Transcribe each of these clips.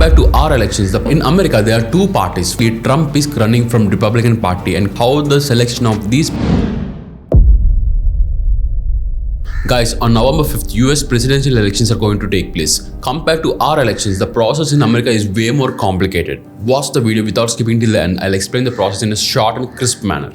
Compared to our elections, in America there are two parties. Trump is running from Republican Party, and how the selection of these guys, on November 5th, US presidential elections are going to take place. Compared to our elections, the process in America is way more complicated. Watch the video without skipping till the end. I'll explain the process in a short and crisp manner.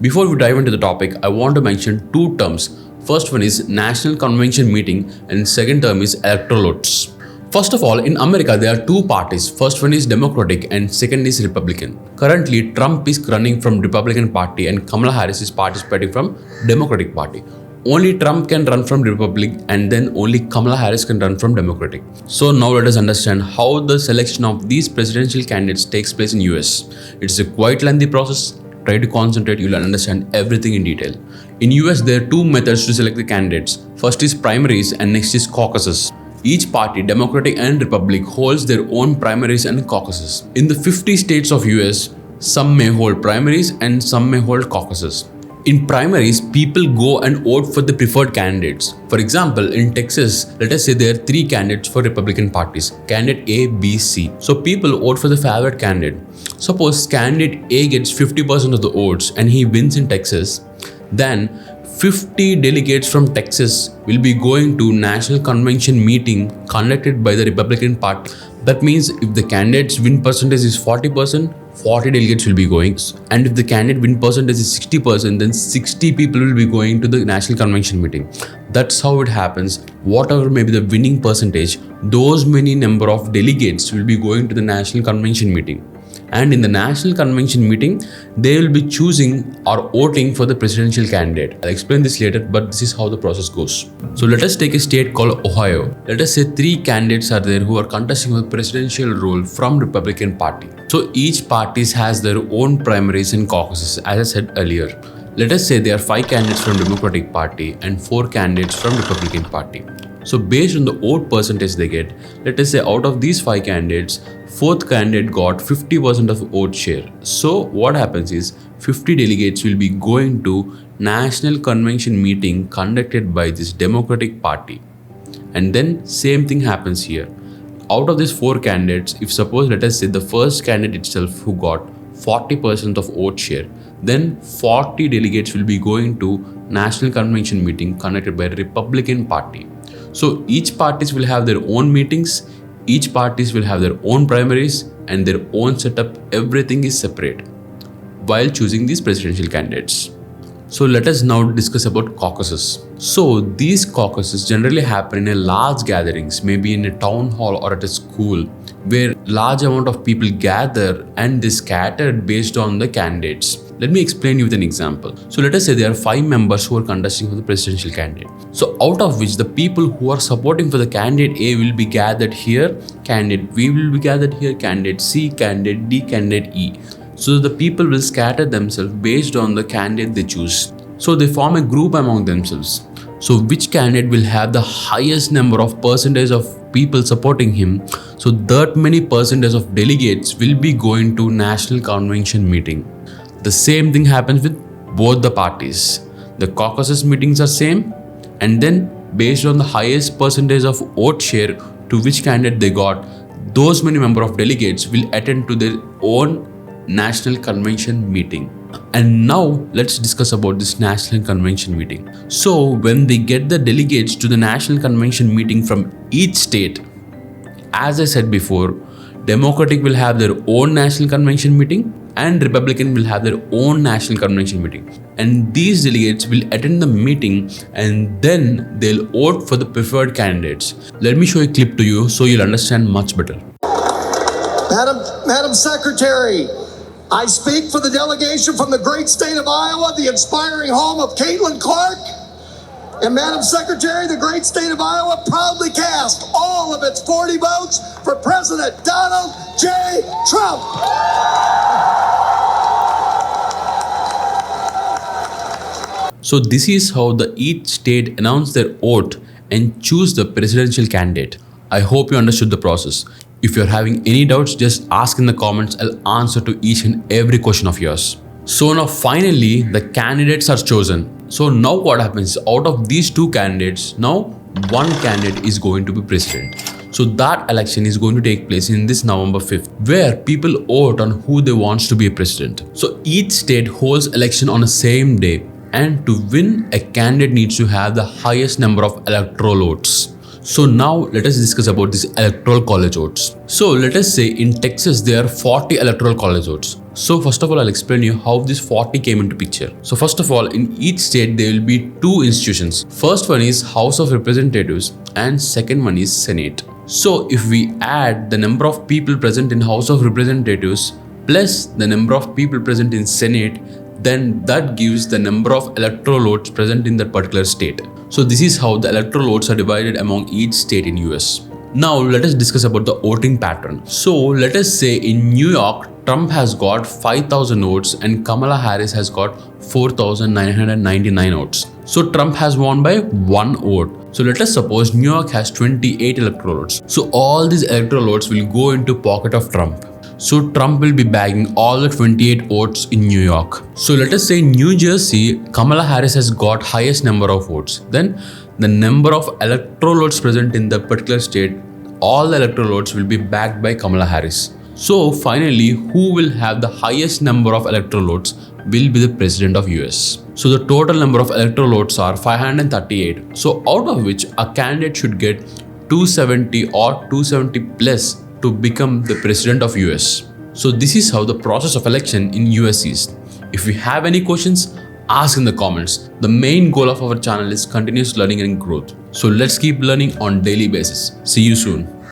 Before we dive into the topic, I want to mention two terms. First one is National Convention Meeting and second term is electoral votes. First of all, in America, there are two parties. First one is Democratic and second is Republican. Currently, Trump is running from Republican Party and Kamala Harris is participating from Democratic Party. Only Trump can run from Republic and then only Kamala Harris can run from Democratic. So now let us understand how the selection of these presidential candidates takes place in US. It's a quite lengthy process. Try to concentrate, you'll understand everything in detail. In US, there are two methods to select the candidates. First is primaries and next is caucuses. Each party, Democratic and Republic, holds their own primaries and caucuses. In the 50 states of US, some may hold primaries and some may hold caucuses. In primaries, people go and vote for the preferred candidates. For example, in Texas, let us say there are three candidates for Republican parties, candidate A, B, C. So people vote for the favorite candidate. Suppose candidate A gets 50% of the votes and he wins in Texas, then 50 delegates from Texas will be going to National Convention meeting conducted by the Republican Party. That means if the candidate's win percentage is 40%, 40 delegates will be going. And if the candidate win percentage is 60%, then 60 people will be going to the National Convention meeting. That's how it happens. Whatever may be the winning percentage, those many number of delegates will be going to the National Convention meeting. And in the National Convention meeting, they will be choosing or voting for the presidential candidate. I'll explain this later, but this is how the process goes. So let us take a state called Ohio. Let us say three candidates are there who are contesting for the presidential role from Republican Party. So each party has their own primaries and caucuses, as I said earlier. Let us say there are 5 candidates from Democratic Party and 4 candidates from Republican Party. So based on the vote percentage they get, let us say out of these 5 candidates, 4th candidate got 50% of vote share. So what happens is 50 delegates will be going to National Convention meeting conducted by this Democratic Party. And then same thing happens here. Out of these 4 candidates, if suppose let us say the first candidate itself who got 40% of vote share, then 40 delegates will be going to National Convention meeting conducted by Republican Party. So each parties will have their own meetings, each parties will have their own primaries and their own setup. Everything is separate while choosing these presidential candidates. So let us now discuss about caucuses. So these caucuses generally happen in a large gatherings, maybe in a town hall or at a school, where large amount of people gather and they scattered based on the candidates. Let me explain you with an example. So let us say there are 5 members who are contesting for the presidential candidate. So out of which the people who are supporting for the candidate A will be gathered here, candidate B will be gathered here, candidate C, candidate D, candidate E. So the people will scatter themselves based on the candidate they choose. So they form a group among themselves. So which candidate will have the highest number of percentage of people supporting him, so that many percentage of delegates will be going to National Convention meeting. The same thing happens with both the parties. The caucuses meetings are same, and then based on the highest percentage of vote share to which candidate they got, those many number of delegates will attend to their own National Convention meeting. And now let's discuss about this National Convention meeting. So when they get the delegates to the National Convention meeting from each state, as I said before, Democratic will have their own National Convention meeting and Republican will have their own National Convention meeting. And these delegates will attend the meeting and then they'll vote for the preferred candidates. Let me show a clip to you so you'll understand much better. Madam Secretary, I speak for the delegation from the great state of Iowa, the inspiring home of Caitlin Clark. And Madam Secretary, the great state of Iowa proudly cast all of its 40 votes for President Donald J. Trump. So this is how each state announce their vote and choose the presidential candidate. I hope you understood the process. If you're having any doubts, just ask in the comments. I'll answer to each and every question of yours. So now finally, the candidates are chosen. So now what happens? Out of these 2 candidates, now one candidate is going to be president. So that election is going to take place in this November 5th, where people vote on who they want to be a president. So each state holds election on the same day, and to win, a candidate needs to have the highest number of electoral votes. So now let us discuss about this electoral college votes. So let us say in Texas there are 40 electoral college votes. So first of all, I'll explain you how this 40 came into picture. So first of all, in each state there will be two institutions. First one is House of Representatives and second one is Senate. So if we add the number of people present in House of Representatives plus the number of people present in Senate, then that gives the number of electoral votes present in that particular state. So this is how the electoral votes are divided among each state in US. Now let us discuss about the voting pattern. So let us say in New York, Trump has got 5,000 votes and Kamala Harris has got 4,999 votes. So Trump has won by 1 vote. So let us suppose New York has 28 electoral votes. So all these electoral votes will go into pocket of Trump. So Trump will be bagging all the 28 votes in New York. So let us say in New Jersey, Kamala Harris has got highest number of votes. Then the number of electoral votes present in the particular state, all the electoral votes will be backed by Kamala Harris. So finally, who will have the highest number of electoral votes will be the president of US. So the total number of electoral votes are 538. So out of which a candidate should get 270 or 270 plus to become the president of US. So this is how the process of election in US is. If you have any questions, ask in the comments. The main goal of our channel is continuous learning and growth. So let's keep learning on daily basis. See you soon.